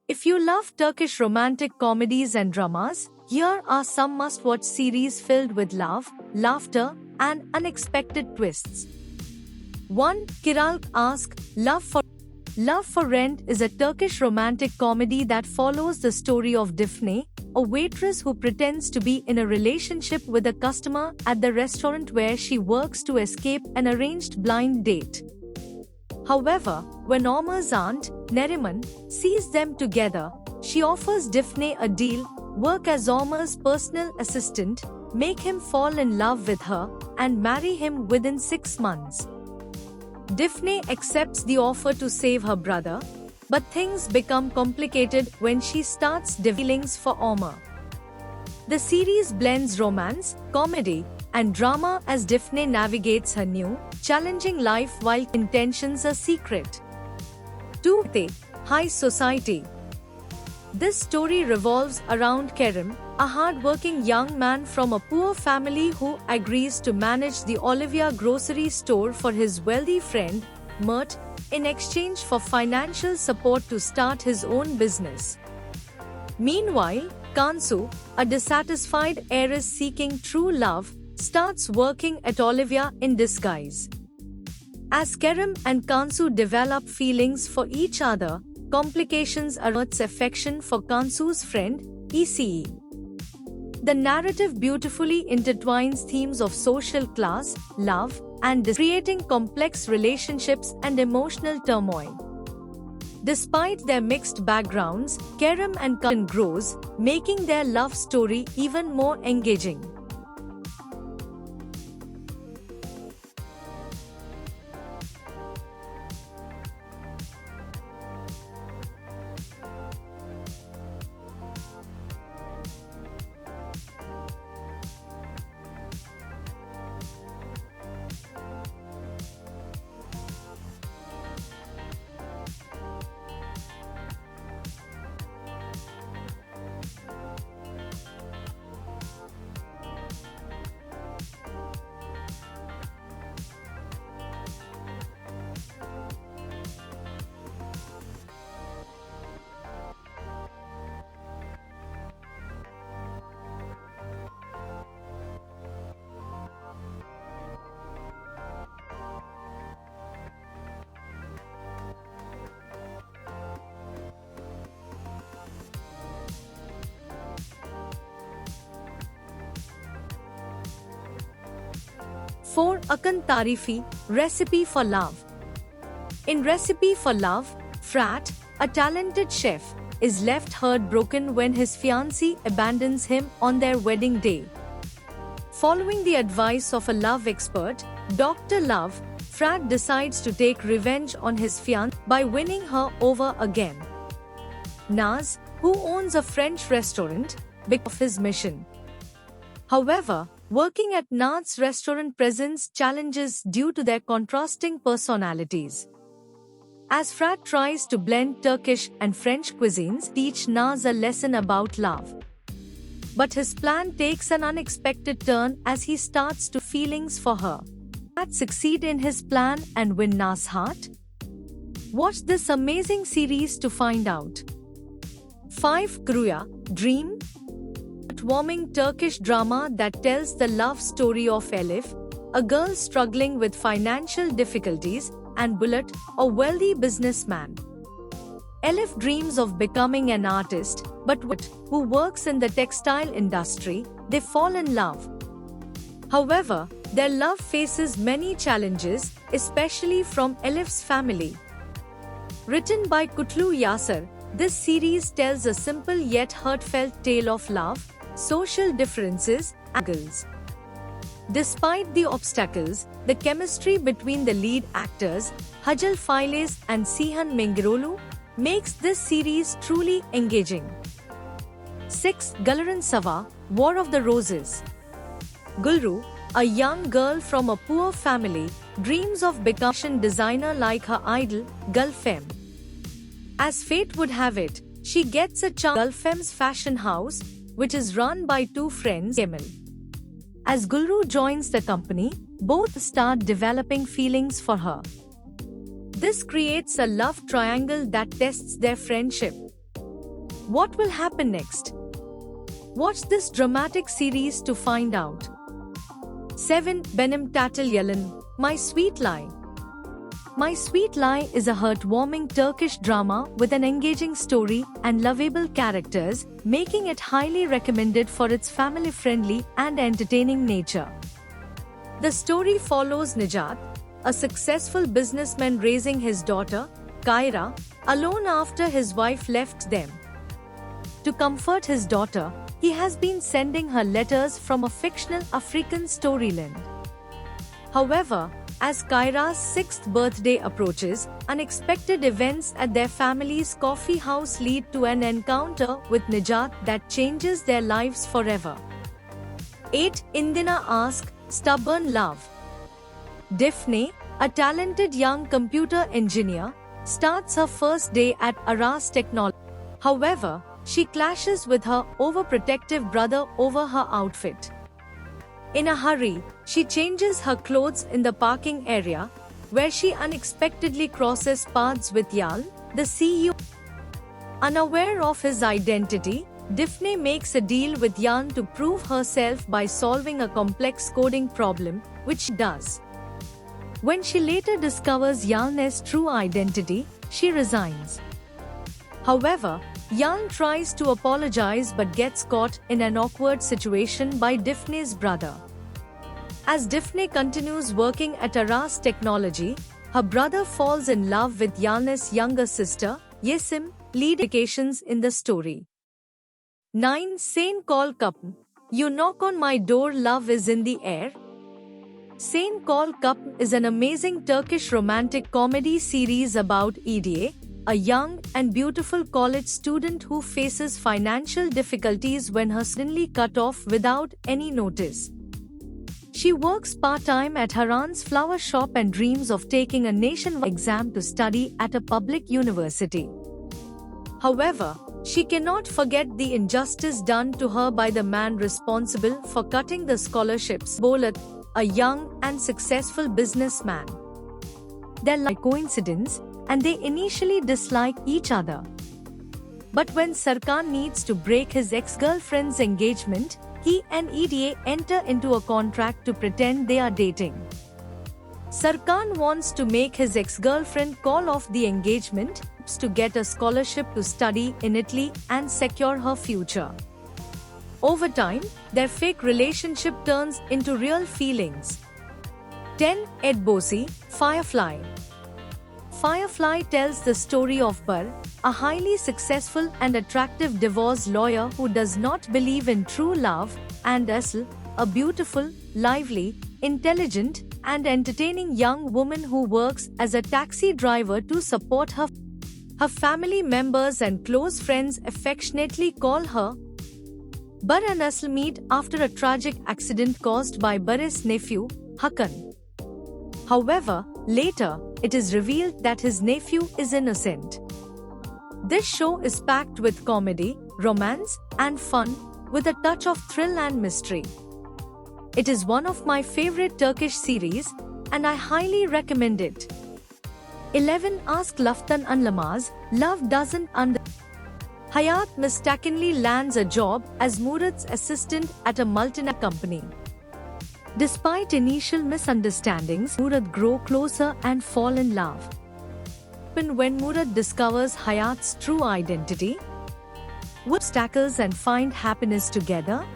If you love Turkish romantic comedies and dramas, here are some must-watch series filled with love, laughter, and unexpected twists. 1. Kiralık Aşk, Love for Rent is a Turkish romantic comedy that follows the story of Defne, a waitress who pretends to be in a relationship with a customer at the restaurant where she works to escape an arranged blind date. However, when Ömer's aunt, Neriman, sees them together, she offers Defne a deal: work as Ömer's personal assistant, make him fall in love with her, and marry him within 6 months. Defne accepts the offer to save her brother, but things become complicated when she starts feelings for Ömer. The series blends romance, comedy, and drama as Defne navigates her new, challenging life while intentions are secret. 2. High Society. This story revolves around Kerem, a hard-working young man from a poor family who agrees to manage the Olivia grocery store for his wealthy friend, Mert, in exchange for financial support to start his own business. Meanwhile, Kansu, a dissatisfied heiress seeking true love, starts working at Olivia in disguise. As Kerem and Kansu develop feelings for each other, complications arise affection for Kansu's friend, Ece. The narrative beautifully intertwines themes of social class, love, and creating complex relationships and emotional turmoil. Despite their mixed backgrounds, Kerem and Kansu grows, making their love story even more engaging. For Akan Tarifi, Recipe for Love. In Recipe for Love, Fırat, a talented chef, is left heartbroken when his fiancée abandons him on their wedding day. Following the advice of a love expert, Dr. Love, Fırat decides to take revenge on his fiancée by winning her over again. Naz, who owns a French restaurant, becomes his mission. However, working at Naz's restaurant presents challenges due to their contrasting personalities. As Fırat tries to blend Turkish and French cuisines, teach Naz a lesson about love. But his plan takes an unexpected turn as he starts to feelings for her. Fırat succeed in his plan and win Naz's heart? Watch this amazing series to find out. 5. Rüya, Dream. Heartwarming Turkish drama that tells the love story of Elif, a girl struggling with financial difficulties, and Bulut, a wealthy businessman. Elif dreams of becoming an artist, but who works in the textile industry, they fall in love. However, their love faces many challenges, especially from Elif's family. Written by Kutlu Yasir, this series tells a simple yet heartfelt tale of love, social differences, and struggles. Despite the obstacles, the chemistry between the lead actors, Hajal Files and Cihan Mengirolu, makes this series truly engaging. 6. Gulru'nun Sava, War of the Roses. Gulru, a young girl from a poor family, dreams of becoming a fashion designer like her idol, Gulfem. As fate would have it, she gets a chance at Gulfem's fashion house, which is run by two friends, Kemal. As Gulru joins the company, both start developing feelings for her. This creates a love triangle that tests their friendship. What will happen next? Watch this dramatic series to find out. 7. Benim Tattle Yalan, My Sweet Lie. My Sweet Lie is a heartwarming Turkish drama with an engaging story and lovable characters, making it highly recommended for its family-friendly and entertaining nature. The story follows Nejat, a successful businessman raising his daughter, Kaira, alone after his wife left them. To comfort his daughter, he has been sending her letters from a fictional African storyland. However, as Kaira's 6th birthday approaches, unexpected events at their family's coffee house lead to an encounter with Nejat that changes their lives forever. 8. Indina Ask, Stubborn Love. Daphne, a talented young computer engineer, starts her first day at Aras Technology. However, she clashes with her overprotective brother over her outfit. In a hurry, she changes her clothes in the parking area, where she unexpectedly crosses paths with Yal, the CEO. Unaware of his identity, Daphne makes a deal with Jan to prove herself by solving a complex coding problem, which she does. When she later discovers Yal's true identity, she resigns. However, Jan tries to apologize but gets caught in an awkward situation by Daphne's brother. As Daphne continues working at Aras Technology, her brother falls in love with Yal's younger sister, Yesim, lead indications in the story. 9. Sen Kol Kapın, You Knock on My Door, Love is in the Air. Sen Kol Kapın is an amazing Turkish romantic comedy series about Eda, a young and beautiful college student who faces financial difficulties when her suddenly cut off without any notice. She works part-time at her aunt's flower shop and dreams of taking a nationwide exam to study at a public university. However, she cannot forget the injustice done to her by the man responsible for cutting the scholarships, Bolat, a young and successful businessman. They're like coincidence, and they initially dislike each other. But when Sarkan needs to break his ex-girlfriend's engagement, he and Eda enter into a contract to pretend they are dating. Sarkan wants to make his ex-girlfriend call off the engagement to get a scholarship to study in Italy and secure her future. Over time, their fake relationship turns into real feelings. 10. Ed Bosi, Firefly. Firefly tells the story of Bar, a highly successful and attractive divorce lawyer who does not believe in true love, and Asl, a beautiful, lively, intelligent, and entertaining young woman who works as a taxi driver to support her. Her family members and close friends affectionately call her Bar, and Asl meet after a tragic accident caused by Bar's nephew, Hakan. However, later, it is revealed that his nephew is innocent. This show is packed with comedy, romance, and fun, with a touch of thrill and mystery. It is one of my favorite Turkish series, and I highly recommend it. 11. Ask Laftan Anlamaz, Love Doesn't Under. Hayat mistakenly lands a job as Murat's assistant at a multinational company. Despite initial misunderstandings, Murat grow closer and fall in love. When Murat discovers Hayat's true identity, obstacles and find happiness together.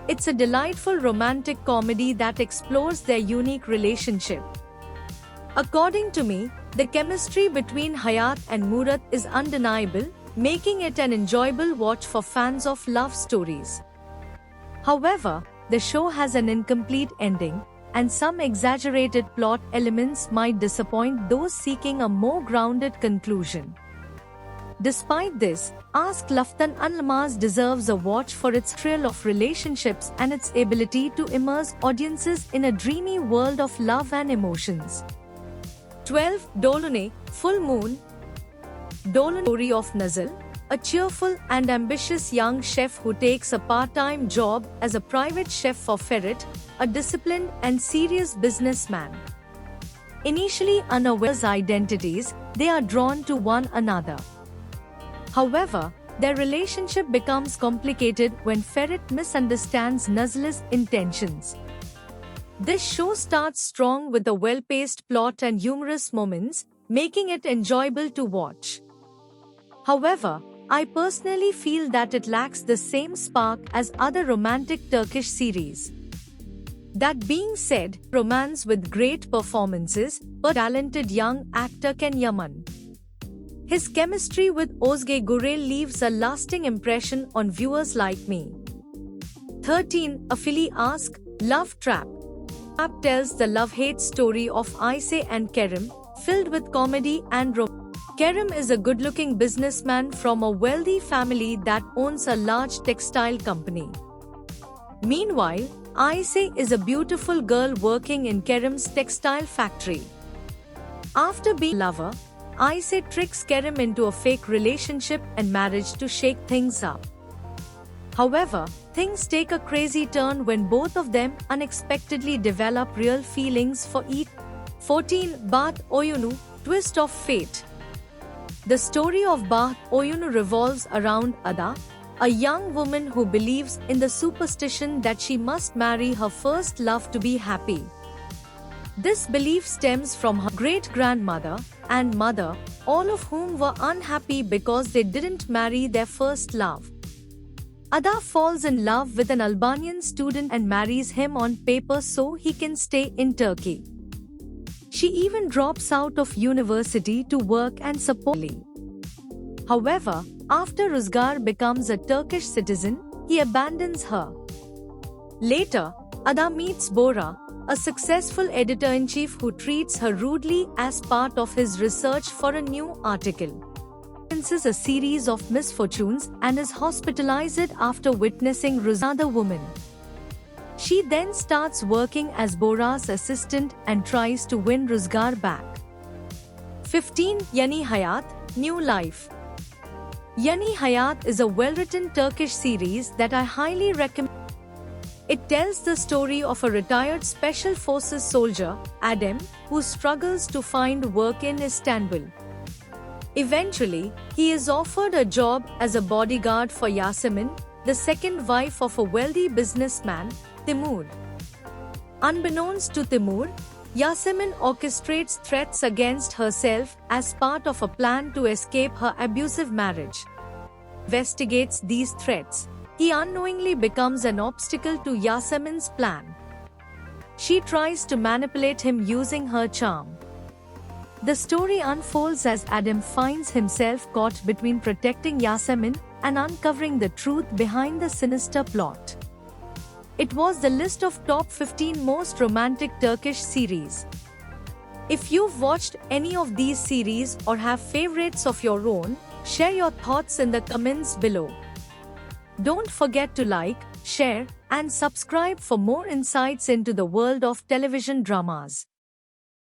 It's a delightful romantic comedy that explores their unique relationship. According to me, the chemistry between Hayat and Murat is undeniable, making it an enjoyable watch for fans of love stories. However, the show has an incomplete ending, and some exaggerated plot elements might disappoint those seeking a more grounded conclusion. Despite this, Ask Laftan Anlamaz deserves a watch for its thrill of relationships and its ability to immerse audiences in a dreamy world of love and emotions. 12. Dolunay, Full Moon. Dolunay, story of Nazil, a cheerful and ambitious young chef who takes a part-time job as a private chef for Ferit, a disciplined and serious businessman. Initially unaware of identities, they are drawn to one another. However, Their relationship becomes complicated when Ferit misunderstands Nazla's intentions. This show starts strong with a well-paced plot and humorous moments, making it enjoyable to watch. However, I personally feel that it lacks the same spark as other romantic Turkish series. That being said, romance with great performances, but talented young actor Ken Yaman. His chemistry with Ozge Gurel leaves a lasting impression on viewers like me. 13. Afili Ask, Love Trap. Trap tells the love-hate story of Ayse and Kerim, filled with comedy and romance. Kerim is a good-looking businessman from a wealthy family that owns a large textile company. Meanwhile, Ayse is a beautiful girl working in Kerim's textile factory. After being a lover, Ayse tricks Kerim into a fake relationship and marriage to shake things up. However, things take a crazy turn when both of them unexpectedly develop real feelings for each. 14. Baht Oyunu, Twist of Fate. The story of Baht Oyunu revolves around Ada, a young woman who believes in the superstition that she must marry her first love to be happy. This belief stems from her great-grandmother and mother, all of whom were unhappy because they didn't marry their first love. Ada falls in love with an Albanian student and marries him on paper so he can stay in Turkey. She even drops out of university to work and support Lee. However, after Ruzgar becomes a Turkish citizen, he abandons her. Later, Ada meets Bora, a successful editor-in-chief who treats her rudely as part of his research for a new article. He experiences a series of misfortunes and is hospitalized after witnessing another woman. She then starts working as Bora's assistant and tries to win Ruzgar back. 15. Yani Hayat, New Life. Yani Hayat is a well-written Turkish series that I highly recommend. It tells the story of a retired Special Forces soldier, Adem, who struggles to find work in Istanbul. Eventually, he is offered a job as a bodyguard for Yasemin, the second wife of a wealthy businessman, Timur. Unbeknownst to Timur, Yasemin orchestrates threats against herself as part of a plan to escape her abusive marriage. Investigates these threats. He unknowingly becomes an obstacle to Yasemin's plan. She tries to manipulate him using her charm. The story unfolds as Adem finds himself caught between protecting Yasemin and uncovering the truth behind the sinister plot. It was the list of top 15 most romantic Turkish series. If you've watched any of these series or have favorites of your own, share your thoughts in the comments below. Don't forget to like, share, and subscribe for more insights into the world of television dramas.